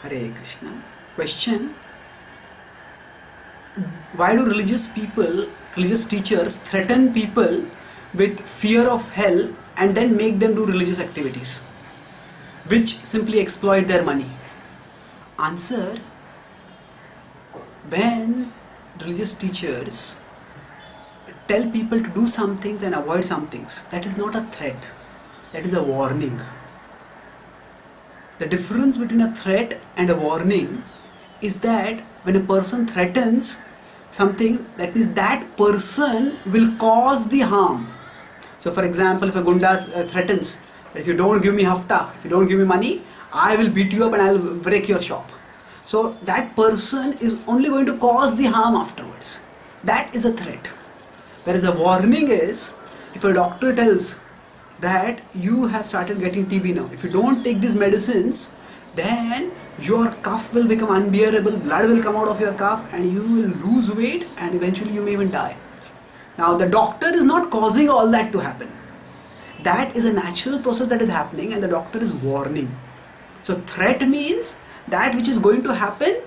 Hare Krishna. Question: why do religious teachers threaten people with fear of hell and then make them do religious activities which simply exploit their money? Answer: when religious teachers tell people to do some things and avoid some things, that is not a threat, that is a warning. The difference between a threat and a warning is that when a person threatens something, that means that person will cause the harm. So for example, if a gunda threatens that if you don't give me hafta, if you don't give me money, I will beat you up and I will break your shop. So that person is only going to cause the harm afterwards. That is a threat. Whereas a warning is, if a doctor tells that you have started getting TB now, if you don't take these medicines, then your cough will become unbearable, blood will come out of your cough and you will lose weight and eventually you may even die. Now the doctor is not causing all that to happen. That is a natural process that is happening and the doctor is warning. So threat means that which is going to happen,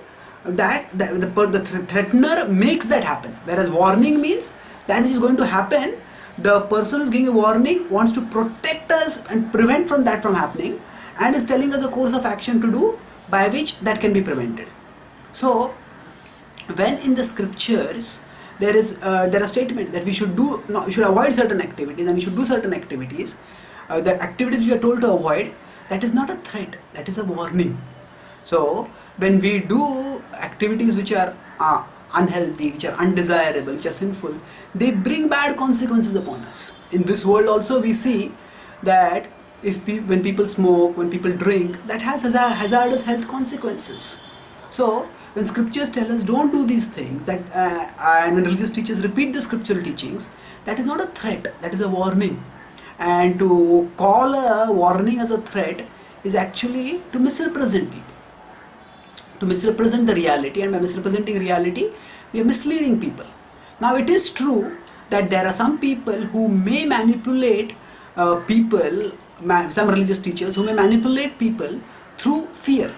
that the threatener makes that happen. Whereas warning means that which is going to happen, the person who is giving a warning wants to protect us and prevent from that from happening and is telling us a course of action to do by which that can be prevented. So when in the scriptures there are statements that we should avoid certain activities and we should do certain activities, the activities we are told to avoid, that is not a threat, that is a warning. So when we do activities which are unhealthy, which are undesirable, which are sinful, they bring bad consequences upon us. In this world also we see that when people smoke, when people drink, that has hazardous health consequences. So when scriptures tell us don't do these things, and when religious teachers repeat the scriptural teachings, that is not a threat, that is a warning. And to call a warning as a threat is actually to misrepresent people, to misrepresent the reality, and by misrepresenting reality we are misleading people. Now it is true that there are some people who may manipulate people, some religious teachers who may manipulate people through fear.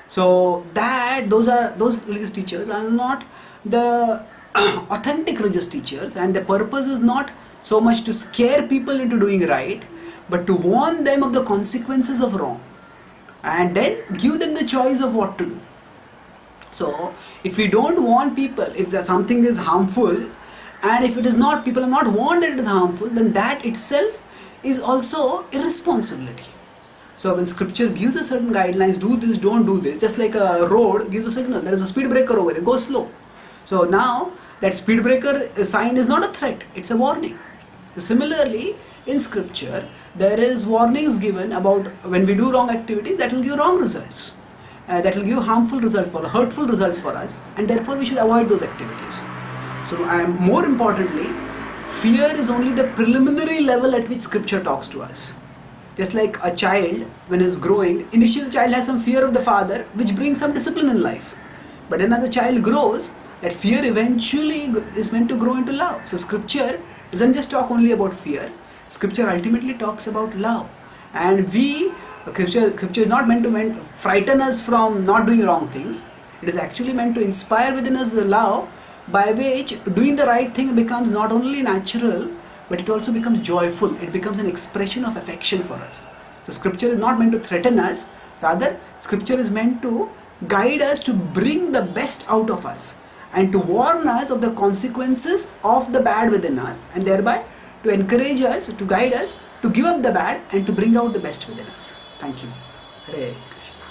So those religious teachers are not the authentic religious teachers, and the purpose is not so much to scare people into doing right, but to warn them of the consequences of wrong and then give them the choice of what to do. So if we don't warn people, if something is harmful, and if it is not, people are not warned that it is harmful, then that itself is also irresponsibility. So when scripture gives us certain guidelines, do this, don't do this, just like a road gives a signal, there is a speed breaker over it, go slow. So now that speed breaker sign is not a threat, it's a warning. So similarly in scripture there is warnings given about when we do wrong activities, that will give wrong results, that will give harmful results hurtful results for us, and therefore we should avoid those activities. So more importantly, fear is only the preliminary level at which scripture talks to us. Just like a child, when he is growing, initially the child has some fear of the father, which brings some discipline in life. But then as the child grows, that fear eventually is meant to grow into love. So scripture doesn't just talk only about fear. Scripture ultimately talks about love. And scripture is not meant to frighten us from not doing wrong things. It is actually meant to inspire within us the love by which doing the right thing becomes not only natural, but it also becomes joyful. It becomes an expression of affection for us. So scripture is not meant to threaten us, rather scripture is meant to guide us to bring the best out of us and to warn us of the consequences of the bad within us, and thereby to encourage us, to guide us to give up the bad and to bring out the best within us. Thank you. Hare Krishna.